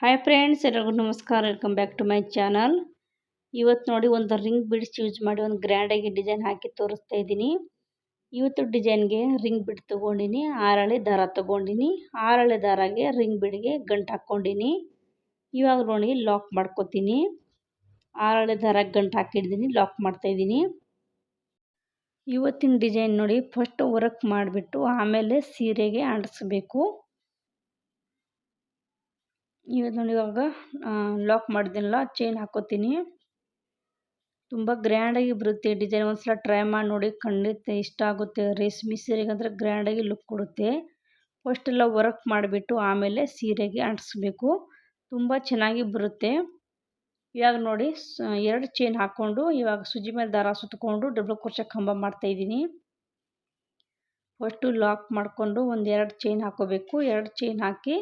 Hi friends, ಎಲ್ಲರಿಗೂ ನಮಸ್ಕಾರ. Welcome back to my channel. ಇವತ್ತು ನೋಡಿ ಒಂದು ರಿಂಗ್ ಬಿಡ್ಸ್ ಯೂಸ್ ಮಾಡಿ ಒಂದು ಗ್ರ್ಯಾಂಡಾಗಿ ಡಿಸೈನ್ ಹಾಕಿ ತೋರಿಸ್ತಾ ಇದ್ದೀನಿ. ಇವತ್ತು ಡಿಸೈನ್ಗೆ ರಿಂಗ್ ಬಿಡ್ ತೊಗೊಂಡಿನಿ, 6 ಹಳೆ ದಾರ ತೊಗೊಂಡಿನಿ. 6 ಹಳೆ ದಾರಾಗೆ ರಿಂಗ್ ಬಿಡ್ಗೆ ಗಂಟು ಹಾಕ್ಕೊಂಡಿನಿ. ಇವಾಗ ನೋಡಿ ಲಾಕ್ ಮಾಡ್ಕೊತೀನಿ. 6 ಹಳೆ ದಾರಕ್ಕೆ ಗಂಟು ಹಾಕಿದ್ದೀನಿ, ಲಾಕ್ ಮಾಡ್ತಾಯಿದ್ದೀನಿ. ಇವತ್ತಿನ ಡಿಸೈನ್ ನೋಡಿ ಫಸ್ಟ್ ವರ್ಕ್ ಮಾಡಿಬಿಟ್ಟು ಆಮೇಲೆ ಸೀರೆಗೆ ಅಂಟಿಸ್ಬೇಕು. ಇವತ್ತು ನೋಡಿ ಇವಾಗ ಲಾಕ್ ಮಾಡಿದ್ನಲ್ಲ, ಚೈನ್ ಹಾಕೋತೀನಿ. ತುಂಬ ಗ್ರ್ಯಾಂಡಾಗಿ ಬರುತ್ತೆ ಡಿಸೈನ್. ಒಂದ್ಸಲ ಟ್ರೈ ಮಾಡಿ ನೋಡಿ, ಖಂಡಿತ ಇಷ್ಟ ಆಗುತ್ತೆ. ರೇಷ್ಮೆ ಸೀರೆಗೆ ಅಂದರೆ ಗ್ರ್ಯಾಂಡಾಗಿ ಲುಕ್ ಕೊಡುತ್ತೆ. ಫಸ್ಟೆಲ್ಲ ವರ್ಕ್ ಮಾಡಿಬಿಟ್ಟು ಆಮೇಲೆ ಸೀರೆಗೆ ಅಂಟಿಸ್ಬೇಕು, ತುಂಬ ಚೆನ್ನಾಗಿ ಬರುತ್ತೆ. ಇವಾಗ ನೋಡಿ 2 ಚೈನ್ ಹಾಕ್ಕೊಂಡು ಇವಾಗ ಸೂಜಿ ಮೇಲೆ ದಾರ ಸುತ್ತಕೊಂಡು ಡಬಲ್ ಕ್ರೋಶೆ ಕಂಬ ಮಾಡ್ತಾಯಿದ್ದೀನಿ. ಫಸ್ಟು ಲಾಕ್ ಮಾಡಿಕೊಂಡು ಒಂದು 2 ಚೈನ್ ಹಾಕೋಬೇಕು. 2 ಚೈನ್ ಹಾಕಿ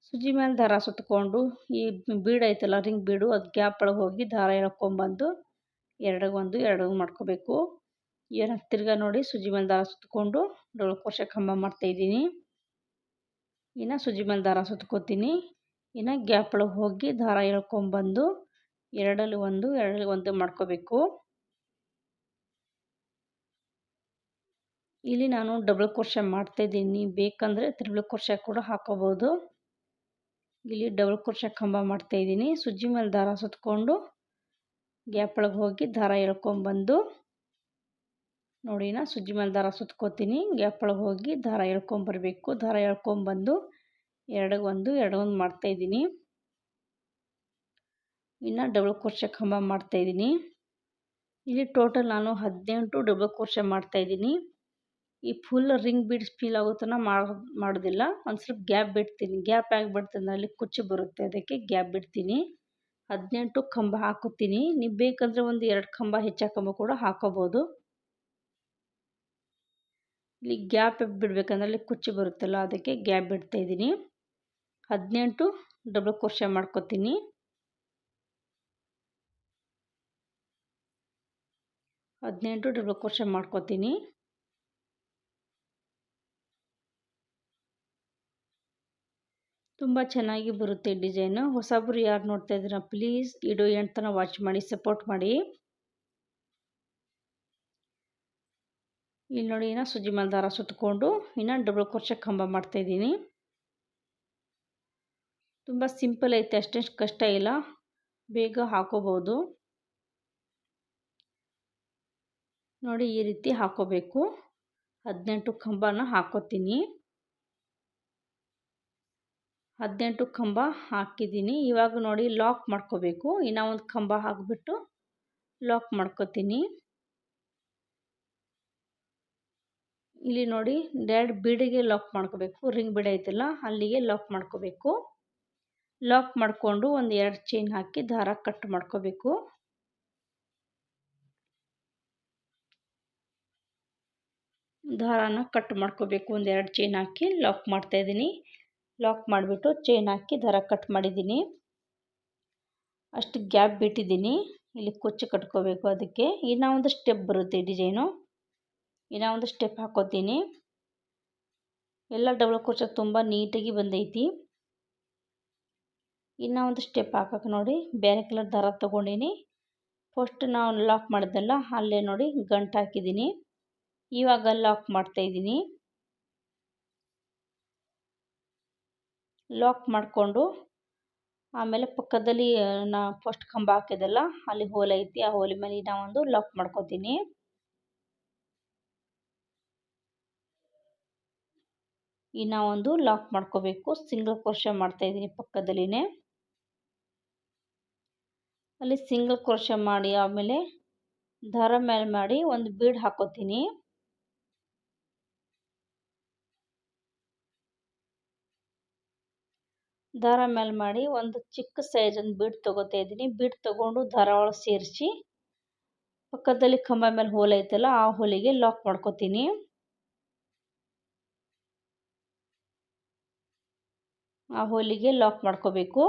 ಸೂಜಿ ಮೇಲೆ ದಾರ ಸುತ್ತಕೊಂಡು ಈ ಬೀಡ್ ಐತಲ್ಲ, ರಿಂಗ್ ಬೀಡು, ಅದು ಗ್ಯಾಪ್ ಒಳಗೆ ಹೋಗಿ ದಾರ ಎಳ್ಕೊಂಬಂದು ಎರಡು ಮಾಡ್ಕೋಬೇಕು. ತಿರ್ಗಾ ನೋಡಿ ಸೂಜಿ ಮೇಲೆ ದಾರ ಸುತ್ತಕೊಂಡು ಡಬಲ್ ಕ್ರೋಶೆ ಕಂಬ ಮಾಡ್ತಾಯಿದ್ದೀನಿ. ಇನ್ನು ಸೂಜಿ ಮೇಲೆ ದಾರ ಸುತ್ಕೋತೀನಿ. ಇನ್ನು ಗ್ಯಾಪ್ ಒಳಗೆ ಹೋಗಿ ದಾರ ಎಳ್ಕೊಂಬಂದು ಎರಡಲ್ಲಿ ಒಂದು ಮಾಡ್ಕೋಬೇಕು. ಇಲ್ಲಿ ನಾನು ಡಬಲ್ ಕ್ರೋಶೆ ಮಾಡ್ತಾಯಿದ್ದೀನಿ, ಬೇಕಂದರೆ ತ್ರಿಬಲ್ ಕ್ರೋಶೆ ಕೂಡ ಹಾಕೋಬೋದು. ಇಲ್ಲಿ ಡಬಲ್ ಕ್ರೋಶೆ ಕಂಬ ಮಾಡ್ತಾಯಿದ್ದೀನಿ. ಸೂಜಿ ಮೇಲೆ ದಾರ ಸುತ್ತಕೊಂಡು ಗ್ಯಾಪ್ ಒಳಗೆ ಹೋಗಿ ದಾರ ಎಳ್ಕೊಂಬಂದು ನೋಡಿ, ನಾ ಸೂಜಿ ಮೇಲೆ ದಾರ ಸುತ್ಕೋತೀನಿ. ಗ್ಯಾಪ್ ಒಳಗೆ ಹೋಗಿ ದಾರ ಎಳ್ಕೊಂಬರ್ಬೇಕು. ದಾರ ಎಳ್ಕೊಂಬಂದು ಎರಡು ಮಾಡ್ತಾಯಿದ್ದೀನಿ. ಇನ್ನು ಡಬಲ್ ಕ್ರೋಶೆ ಕಂಬ ಮಾಡ್ತಾಯಿದ್ದೀನಿ. ಇಲ್ಲಿ ಟೋಟಲ್ ನಾನು 18 ಡಬಲ್ ಕ್ರೋಶೆ ಮಾಡ್ತಾಯಿದ್ದೀನಿ. ಈ ಫುಲ್ ರಿಂಗ್ ಬೀಡ್ಸ್ ಫೀಲ್ ಆಗುತ್ತನ ಮಾಡೋದಿಲ್ಲ, ಒಂದು ಸ್ವಲ್ಪ ಗ್ಯಾಪ್ ಬಿಡ್ತೀನಿ. ಗ್ಯಾಪ್ ಆಗಿಬಿಡ್ತದೆ, ಅಲ್ಲಿ ಕುಚ್ಚು ಬರುತ್ತೆ, ಅದಕ್ಕೆ ಗ್ಯಾಪ್ ಬಿಡ್ತೀನಿ. 18 ಕಂಬ ಹಾಕೋತೀನಿ. ನೀವು ಬೇಕಂದರೆ ಒಂದು 2 ಕಂಬ ಕಂಬ ಕೂಡ ಹಾಕೋಬೋದು. ಇಲ್ಲಿ ಗ್ಯಾಪ್ ಬಿಡಬೇಕಂದ್ರೆ ಅಲ್ಲಿ ಕುಚ್ಚು ಬರುತ್ತಲ್ಲ, ಅದಕ್ಕೆ ಗ್ಯಾಪ್ ಬಿಡ್ತಾಯಿದ್ದೀನಿ. 18 ಡಬಲ್ ಕ್ರೋಶೆ ಮಾಡ್ಕೋತೀನಿ. 18 ಡಬಲ್ ಕ್ರೋಶೆ ಮಾಡ್ಕೋತೀನಿ. ತುಂಬ ಚೆನ್ನಾಗಿ ಬರುತ್ತೆ ಡಿಸೈನು. ಹೊಸಬ್ರು ಯಾರು ನೋಡ್ತಾ ಇದ್ದೀರಾ, ಪ್ಲೀಸ್ ವಿಡಿಯೋ ಎಂಡ್ ತನಕ ವಾಚ್ ಮಾಡಿ, ಸಪೋರ್ಟ್ ಮಾಡಿ. ಇಲ್ಲಿ ನೋಡಿ, ಇನ್ನು ಸೂಜಿ ಮೇಲೆ ದಾರ ಸುತ್ತಕೊಂಡು ಇನ್ನು ಡಬಲ್ ಕ್ರೋಶೆ ಕಂಬ ಮಾಡ್ತಾಯಿದ್ದೀನಿ. ತುಂಬ ಸಿಂಪಲ್ ಐತೆ, ಅಷ್ಟೇಷ್ಟು ಕಷ್ಟ ಇಲ್ಲ, ಬೇಗ ಹಾಕೋಬೋದು. ನೋಡಿ ಈ ರೀತಿ ಹಾಕೋಬೇಕು. 18 ಕಂಬನ ಹಾಕೋತೀನಿ. 18 ಕಂಬ ಹಾಕಿದ್ದೀನಿ. ಇವಾಗ ನೋಡಿ ಲಾಕ್ ಮಾಡ್ಕೋಬೇಕು. ಇನ್ನೂ ಒಂದು ಕಂಬ ಹಾಕಿಬಿಟ್ಟು ಲಾಕ್ ಮಾಡ್ಕೋತೀನಿ. ಇಲ್ಲಿ ನೋಡಿ ಡೈರೆಕ್ಟ್ ಬೀಡಿಗೆ ಲಾಕ್ ಮಾಡ್ಕೋಬೇಕು. ರಿಂಗ್ ಬೀಡ್ ಐತಲ್ಲ, ಅಲ್ಲಿಗೆ ಲಾಕ್ ಮಾಡ್ಕೋಬೇಕು. ಲಾಕ್ ಮಾಡಿಕೊಂಡು ಒಂದು 2 ಚೈನ್ ಹಾಕಿ ದಾರ ಕಟ್ ಮಾಡ್ಕೋಬೇಕು. ದಾರಾನ ಕಟ್ ಮಾಡ್ಕೋಬೇಕು. ಒಂದು 2 ಚೈನ್ ಹಾಕಿ ಲಾಕ್ ಮಾಡ್ತಾಯಿದ್ದೀನಿ. ಲಾಕ್ ಮಾಡಿಬಿಟ್ಟು ಚೈನ್ ಹಾಕಿ ದಾರ ಕಟ್ ಮಾಡಿದ್ದೀನಿ. ಅಷ್ಟು ಗ್ಯಾಪ್ ಬಿಟ್ಟಿದ್ದೀನಿ. ಇಲ್ಲಿ ಕುಚ್ಚು ಕಟ್ಕೋಬೇಕು, ಅದಕ್ಕೆ ಇನ್ನೂ ಒಂದು ಸ್ಟೆಪ್ ಬರುತ್ತೆ ಡಿಸೈನು. ಇನ್ನೂ ಒಂದು ಸ್ಟೆಪ್ ಹಾಕೋತೀನಿ. ಎಲ್ಲ ಡಬಲ್ ಕ್ರೋಶೆ ತುಂಬ ನೀಟಾಗಿ ಬಂದೈತಿ. ಇನ್ನೂ ಒಂದು ಸ್ಟೆಪ್ ಹಾಕೋಕೆ ನೋಡಿ ಬೇರೆ ಕಲರ್ ದಾರ ತೊಗೊಂಡಿನಿ. ಫಸ್ಟ್ ನಾವು ಲಾಕ್ ಮಾಡಿದ್ನಲ್ಲ, ಅಲ್ಲೇ ನೋಡಿ ಗಂಟು ಹಾಕಿದ್ದೀನಿ. ಇವಾಗ ಲಾಕ್ ಮಾಡ್ತಾಯಿದ್ದೀನಿ. ಲಾಕ್ ಮಾಡಿಕೊಂಡು ಆಮೇಲೆ ಪಕ್ಕದಲ್ಲಿ ನಾ ಫಸ್ಟ್ ಕಂಬ ಹಾಕಿದೆಲ್ಲ, ಅಲ್ಲಿ ಹೋಲ್ ಐತಿ, ಆ ಹೋಲಿ ಮೇಲೆ ಇನ್ನೂ ಒಂದು ಲಾಕ್ ಮಾಡ್ಕೋತೀನಿ. ಇನ್ನೂ ಒಂದು ಲಾಕ್ ಮಾಡ್ಕೋಬೇಕು. ಸಿಂಗಲ್ ಕ್ರೋಶೆ ಮಾಡ್ತಾಯಿದ್ದೀನಿ ಪಕ್ಕದಲ್ಲಿನೇ. ಅಲ್ಲಿ ಸಿಂಗಲ್ ಕ್ರೋಶೆ ಮಾಡಿ ಆಮೇಲೆ ದಾರ ಮೇಲೆ ಮಾಡಿ ಒಂದು ಬೀಡ್ ಹಾಕೋತೀನಿ. ದಾರ ಮೇಲೆ ಮಾಡಿ ಒಂದು ಚಿಕ್ಕ ಸೈಜ್ ಒಂದು ಬೀಡ್ ತೊಗೋತಾ ಇದ್ದೀನಿ. ಬೀಡ್ ತೊಗೊಂಡು ದಾರ ಒಳಗೆ ಸೇರಿಸಿ ಪಕ್ಕದಲ್ಲಿ ಕಂಬ ಮೇಲೆ ಹೋಲ್ ಐತಲ್ಲ, ಆ ಹೋಲಿಗೆ ಲಾಕ್ ಮಾಡ್ಕೋತೀನಿ. ಆ ಹೋಲಿಗೆ ಲಾಕ್ ಮಾಡ್ಕೋಬೇಕು.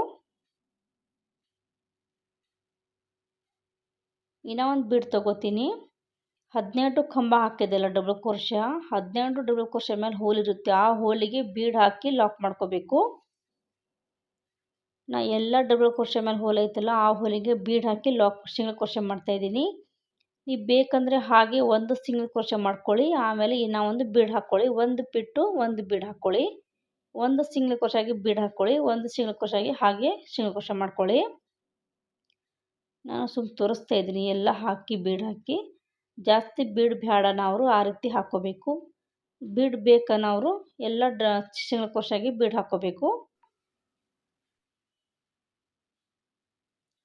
ಇನ್ನೂ ಒಂದು ಬೀಡ್ ತೊಗೋತೀನಿ. 18 ಕಂಬ ಹಾಕಿದೆಲ್ಲ ಡಬಲ್ ಕ್ರೋಶೆ, 18 ಡಬಲ್ ಕ್ರೋಶೆ ಮೇಲೆ ಹೋಲ್ ಇರುತ್ತೆ, ಆ ಹೋಲಿಗೆ ಬೀಡ್ ಹಾಕಿ ಲಾಕ್ ಮಾಡ್ಕೋಬೇಕು. ನಾ ಎಲ್ಲ ಡಬಲ್ ಕ್ರೋಶೆ ಮೇಲೆ ಹೋಲ್ ಐತಲ್ಲ ಆ ಹೋಲಿಗೆ ಬೀಡ್ ಹಾಕಿ ಸಿಂಗಲ್ ಕ್ರೋಶೆ ಮಾಡ್ತಾಯಿದ್ದೀನಿ. ನೀವು ಬೇಕಂದರೆ ಹಾಗೆ ಒಂದು ಸಿಂಗಲ್ ಕ್ರೋಶೆ ಮಾಡ್ಕೊಳ್ಳಿ, ಆಮೇಲೆ ಇನ್ನೂ ಒಂದು ಬೀಡ್ ಹಾಕ್ಕೊಳ್ಳಿ. ಒಂದು ಬಿಟ್ಟು ಒಂದು ಬೀಡ್ ಹಾಕ್ಕೊಳ್ಳಿ, ಒಂದು ಸಿಂಗಲ್ ಕ್ರೋಶೆ ಆಗಿ ಬೀಡ್ ಹಾಕ್ಕೊಳ್ಳಿ, ಒಂದು ಸಿಂಗಲ್ ಕ್ರೋಶೆ ಆಗಿ ಹಾಗೆ ಸಿಂಗಲ್ ಕ್ರೋಶೆ ಮಾಡ್ಕೊಳ್ಳಿ. ನಾನು ಸುಮ್ಮನೆ ತೋರಿಸ್ತಾ ಇದ್ದೀನಿ ಎಲ್ಲ ಹಾಕಿ ಬೀಡ್ ಹಾಕಿ. ಜಾಸ್ತಿ ಬೀಡ್ ಬೇಡನವರು ಆ ರೀತಿ ಹಾಕ್ಕೋಬೇಕು. ಬೀಡ್ ಬೇಕನ್ನೋರು ಎಲ್ಲ ಸಿಂಗಲ್ ಕ್ರೋಶೆ ಆಗಿ ಬೀಡ್ ಹಾಕ್ಕೋಬೇಕು.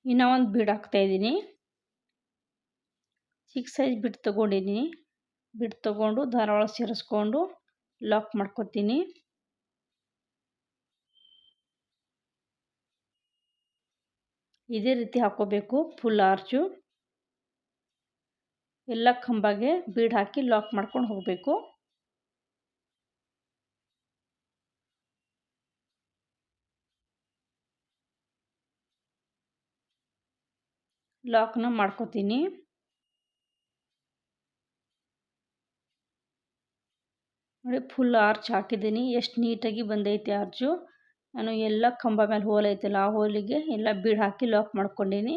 ಇನ್ನೂ ಒಂದು ಬೀಡ್ ಹಾಕ್ತಾಯಿದ್ದೀನಿ. ಚಿಕ್ಕ ಸೈಜ್ ಬಿಟ್ಟು ತೊಗೊಂಡಿದ್ದೀನಿ. ಬಿಟ್ಟು ತೊಗೊಂಡು ದಾರ ಒಳಗೆ ಸೇರಿಸ್ಕೊಂಡು ಲಾಕ್ ಮಾಡ್ಕೊತೀನಿ. ಇದೇ ರೀತಿ ಹಾಕ್ಕೋಬೇಕು ಫುಲ್ ಆರ್ಚು. ಎಲ್ಲ ಕಂಬಗೆ ಬೀಡ್ ಹಾಕಿ ಲಾಕ್ ಮಾಡ್ಕೊಂಡು ಹೋಗಬೇಕು. ಲಾಕ್ನ ಮಾಡ್ಕೋತೀನಿ. ನೋಡಿ ಫುಲ್ ಆರ್ಚ್ ಹಾಕಿದ್ದೀನಿ. ಎಷ್ಟು ನೀಟಾಗಿ ಬಂದೈತೆ ಆರ್ಚು. ನಾನು ಎಲ್ಲ ಕಂಬ ಮೇಲೆ ಹೋಲ್ ಐತಲ್ಲ ಆ ಹೋಲಿಗೆ ಎಲ್ಲ ಬೀಡ್ ಹಾಕಿ ಲಾಕ್ ಮಾಡ್ಕೊಂಡೀನಿ.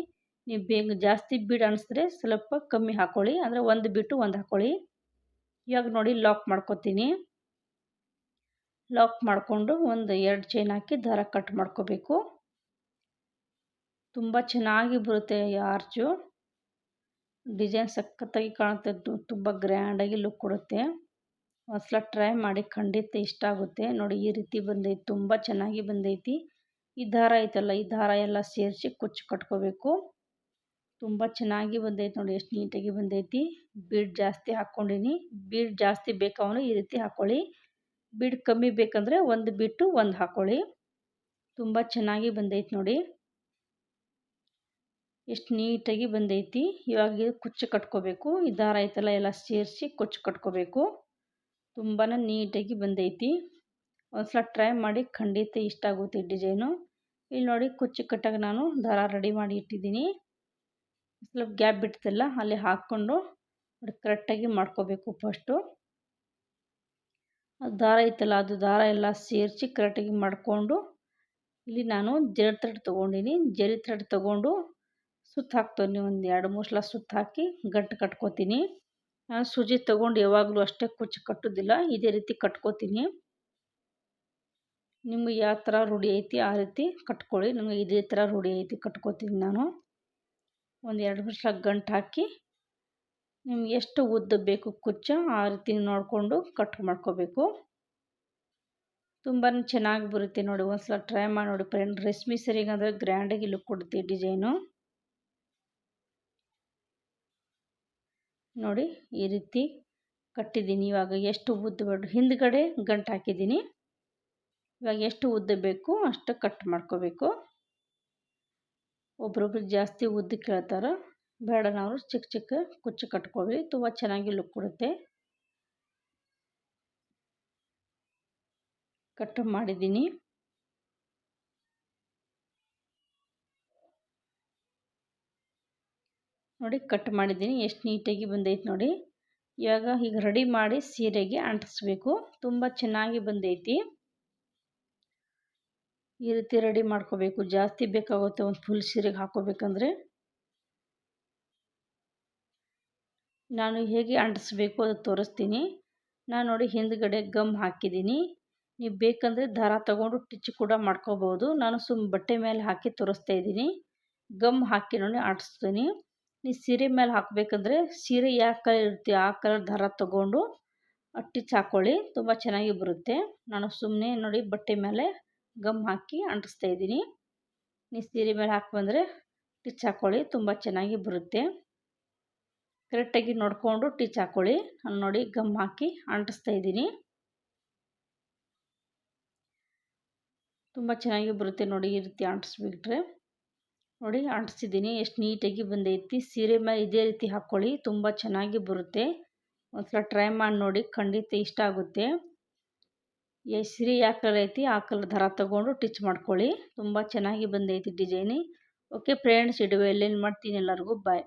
ನೀವು ಬೇಗ ಜಾಸ್ತಿ ಬೀಡ್ ಅನಿಸಿದ್ರೆ ಸ್ವಲ್ಪ ಕಮ್ಮಿ ಹಾಕ್ಕೊಳ್ಳಿ, ಅಂದರೆ ಒಂದು ಬಿಟ್ಟು ಒಂದು ಹಾಕ್ಕೊಳ್ಳಿ. ಇವಾಗ ನೋಡಿ ಲಾಕ್ ಮಾಡ್ಕೊತೀನಿ. ಲಾಕ್ ಮಾಡಿಕೊಂಡು ಒಂದು 2 ಚೈನ್ ಹಾಕಿ ದಾರ ಕಟ್ ಮಾಡ್ಕೋಬೇಕು. ತುಂಬ ಚೆನ್ನಾಗಿ ಬರುತ್ತೆ ಈ ಆರ್ಚು. ಡಿಸೈನ್ ಸಖತ್ತಾಗಿ ಕಾಣುತ್ತೆ, ತುಂಬ ಗ್ರ್ಯಾಂಡಾಗಿ ಲುಕ್ ಕೊಡುತ್ತೆ. ಒಂದ್ಸಲ ಟ್ರೈ ಮಾಡಿ, ಖಂಡಿತ ಇಷ್ಟ ಆಗುತ್ತೆ. ನೋಡಿ ಈ ರೀತಿ ಬಂದೈತಿ, ತುಂಬ ಚೆನ್ನಾಗಿ ಬಂದೈತಿ. ಈ ದಾರ ಐತಲ್ಲ ಈ ದಾರ ಎಲ್ಲ ಸೇರಿಸಿ ಕುಚ್ಚು ಕಟ್ಕೋಬೇಕು. ತುಂಬ ಚೆನ್ನಾಗಿ ಬಂದೈತಿ ನೋಡಿ, ಎಷ್ಟು ನೀಟಾಗಿ ಬಂದೈತಿ. ಬೀಡ್ ಜಾಸ್ತಿ ಹಾಕ್ಕೊಂಡೀನಿ. ಬೀಡ್ ಜಾಸ್ತಿ ಬೇಕಾವನು ಈ ರೀತಿ ಹಾಕ್ಕೊಳ್ಳಿ, ಬೀಡ್ ಕಮ್ಮಿ ಬೇಕಂದರೆ ಒಂದು ಬಿಟ್ಟು ಒಂದು ಹಾಕ್ಕೊಳ್ಳಿ. ತುಂಬ ಚೆನ್ನಾಗಿ ಬಂದೈತಿ ನೋಡಿ, ಎಷ್ಟು ನೀಟಾಗಿ ಬಂದೈತಿ. ಇವಾಗ ಕುಚ್ಚು ಕಟ್ಕೋಬೇಕು. ಈ ದಾರ ಐತಲ್ಲ ಎಲ್ಲ ಸೇರಿಸಿ ಕುಚ್ಚು ಕಟ್ಕೋಬೇಕು. ತುಂಬಾ ನೀಟಾಗಿ ಬಂದೈತಿ. ಒಂದ್ಸಲ ಟ್ರೈ ಮಾಡಿ, ಖಂಡಿತ ಇಷ್ಟ ಆಗುತ್ತೆ ಡಿಸೈನು. ಇಲ್ಲಿ ನೋಡಿ ಕುಚ್ಚು ಕಟ್ಟಾಗ ನಾನು ದಾರ ರೆಡಿ ಮಾಡಿ ಇಟ್ಟಿದ್ದೀನಿ. ಸ್ವಲ್ಪ ಗ್ಯಾಪ್ ಬಿಡ್ತಲ್ಲ ಅಲ್ಲಿ ಹಾಕ್ಕೊಂಡು ಕರೆಕ್ಟಾಗಿ ಮಾಡ್ಕೋಬೇಕು. ಫಸ್ಟು ಅದು ದಾರ ಐತಲ್ಲ ಅದು ದಾರ ಎಲ್ಲ ಸೇರಿಸಿ ಕರೆಕ್ಟಾಗಿ ಮಾಡಿಕೊಂಡು, ಇಲ್ಲಿ ನಾನು ಜರಿ ಥ್ರೆಡ್ ತೊಗೊಂಡಿನಿ. ಜರಿ ಥ್ರೆಡ್ ತೊಗೊಂಡು ಸುತ್ತ ಹಾಕ್ತೀನಿ. ಒಂದು 2-3 ಸಲ ಸುತ್ತ ಹಾಕಿ ಗಂಟು ಕಟ್ಕೋತೀನಿ. ನಾನು ಸೂಜಿ ತೊಗೊಂಡು ಯಾವಾಗಲೂ ಅಷ್ಟೇ ಕುಚ್ಚು ಕಟ್ಟೋದಿಲ್ಲ, ಇದೇ ರೀತಿ ಕಟ್ಕೋತೀನಿ. ನಿಮ್ಗೆ ಯಾವ ಥರ ರೂಢಿ ಐತಿ ಆ ರೀತಿ ಕಟ್ಕೊಳ್ಳಿ. ನಮಗೆ ಇದೇ ಥರ ರೂಢಿ ಐತಿ, ಕಟ್ಕೋತೀನಿ ನಾನು. ಒಂದು 2-3 ಸಲ ಗಂಟು ಹಾಕಿ ನಿಮ್ಗೆ ಎಷ್ಟು ಉದ್ದ ಬೇಕು ಕುಚ್ಚು ಆ ರೀತಿ ನೋಡಿಕೊಂಡು ಕಟ್ ಮಾಡ್ಕೋಬೇಕು. ತುಂಬಾ ಚೆನ್ನಾಗಿ ಬರುತ್ತೆ ನೋಡಿ, ಒಂದ್ಸಲ ಟ್ರೈ ಮಾಡಿ ನೋಡಿ ಫ್ರೆಂಡ್. ರೇಷ್ಮೆ ಸರಿಗೆ ಅಂದರೆ ಗ್ರ್ಯಾಂಡಾಗಿ ಲುಕ್ ಕೊಡುತ್ತೆ ಡಿಸೈನು. ನೋಡಿ ಈ ರೀತಿ ಕಟ್ಟಿದ್ದೀನಿ. ಇವಾಗ ಎಷ್ಟು ಉದ್ದ ಬೇಡ ಹಿಂದ್ಗಡೆ ಗಂಟು ಹಾಕಿದ್ದೀನಿ. ಇವಾಗ ಎಷ್ಟು ಉದ್ದ ಬೇಕು ಅಷ್ಟು ಕಟ್ ಮಾಡ್ಕೋಬೇಕು. ಒಬ್ರೊಬ್ರು ಜಾಸ್ತಿ ಉದ್ದ ಕೇಳ್ತಾರೆ, ಬೇಡ ನಾವು ಚಿಕ್ಕ ಚಿಕ್ಕ ಕುಚ್ಚು ಕಟ್ಕೊಳ್ಳಿ, ತುಂಬ ಚೆನ್ನಾಗಿ ಲುಕ್ ಕೊಡುತ್ತೆ. ಕಟ್ ಮಾಡಿದ್ದೀನಿ. ನೋಡಿ ಕಟ್ ಮಾಡಿದ್ದೀನಿ, ಎಷ್ಟು ನೀಟಾಗಿ ಬಂದೈತೆ ನೋಡಿ. ಇವಾಗ ಈಗ ರೆಡಿ ಮಾಡಿ ಸೀರೆಗೆ ಅಂಟಿಸ್ಬೇಕು. ತುಂಬ ಚೆನ್ನಾಗಿ ಬಂದೈತಿ. ಈ ರೀತಿ ರೆಡಿ ಮಾಡ್ಕೋಬೇಕು. ಜಾಸ್ತಿ ಬೇಕಾಗುತ್ತೆ ಒಂದು ಫುಲ್ ಸೀರೆಗೆ ಹಾಕೋಬೇಕಂದ್ರೆ. ನಾನು ಹೇಗೆ ಅಂಟಿಸ್ಬೇಕು ಅದು ತೋರಿಸ್ತೀನಿ. ನಾನು ನೋಡಿ ಹಿಂದ್ಗಡೆ ಗಮ್ ಹಾಕಿದ್ದೀನಿ. ನೀವು ಬೇಕಂದರೆ ದಾರ ತಗೊಂಡು ಟಿಚ್ ಕೂಡ ಮಾಡ್ಕೋಬೋದು. ನಾನು ಬಟ್ಟೆ ಮೇಲೆ ಹಾಕಿ ತೋರಿಸ್ತಾ ಇದ್ದೀನಿ. ಗಮ್ ಹಾಕಿ ನೋಡಿ ಅಂಟಿಸ್ತೀನಿ. ನೀವು ಸೀರೆ ಮೇಲೆ ಹಾಕಬೇಕಂದ್ರೆ ಸೀರೆ ಯಾವ ಕಲರ್ ಇರುತ್ತೆ ಆ ಕಲರ್ ದಾರ ತಗೊಂಡು ಟಿಚ್ ಹಾಕ್ಕೊಳ್ಳಿ, ತುಂಬ ಚೆನ್ನಾಗಿ ಬರುತ್ತೆ. ನಾನು ಸುಮ್ಮನೆ ನೋಡಿ ಬಟ್ಟೆ ಮೇಲೆ ಗಮ್ ಹಾಕಿ ಅಂಟಿಸ್ತಾ ಇದ್ದೀನಿ. ನೀವು ಸೀರೆ ಮೇಲೆ ಹಾಕಿ ಬಂದರೆ ಟಿಚ್ ಹಾಕ್ಕೊಳ್ಳಿ, ತುಂಬ ಚೆನ್ನಾಗಿ ಬರುತ್ತೆ. ಕರೆಕ್ಟಾಗಿ ನೋಡಿಕೊಂಡು ಟಿಚ್ ಹಾಕ್ಕೊಳ್ಳಿ. ನಾನು ನೋಡಿ ಗಮ್ ಹಾಕಿ ಅಂಟಿಸ್ತಾ ಇದ್ದೀನಿ. ತುಂಬ ಚೆನ್ನಾಗಿ ಬರುತ್ತೆ ನೋಡಿ ಈ ರೀತಿ ಅಂಟಿಸ್ಬಿಟ್ರೆ. ನೋಡಿ ಅಂಟಿಸಿದ್ದೀನಿ, ಎಷ್ಟು ನೀಟಾಗಿ ಬಂದೈತಿ. ಸೀರೆ ಮೇಲೆ ಇದೇ ರೀತಿ ಹಾಕ್ಕೊಳ್ಳಿ, ತುಂಬ ಚೆನ್ನಾಗಿ ಬರುತ್ತೆ. ಒಂದ್ಸಲ ಟ್ರೈ ಮಾಡಿ ನೋಡಿ, ಖಂಡಿತ ಇಷ್ಟ ಆಗುತ್ತೆ. ಈ ಸೀರೆ ಯಾವ ಕಲರ್ ಐತಿ ಆ ಕಲರ್ ದಾರ ತಗೊಂಡು ಟಿಚ್ ಮಾಡ್ಕೊಳ್ಳಿ, ತುಂಬ ಚೆನ್ನಾಗಿ ಬಂದೈತಿ ಡಿಸೈನಿ. ಓಕೆ ಫ್ರೆಂಡ್ಸ್, ಇಡುವೆ ಎಲ್ಲೇನು ಮಾಡ್ತೀನಿ ಎಲ್ಲರಿಗೂ ಬಾಯ್.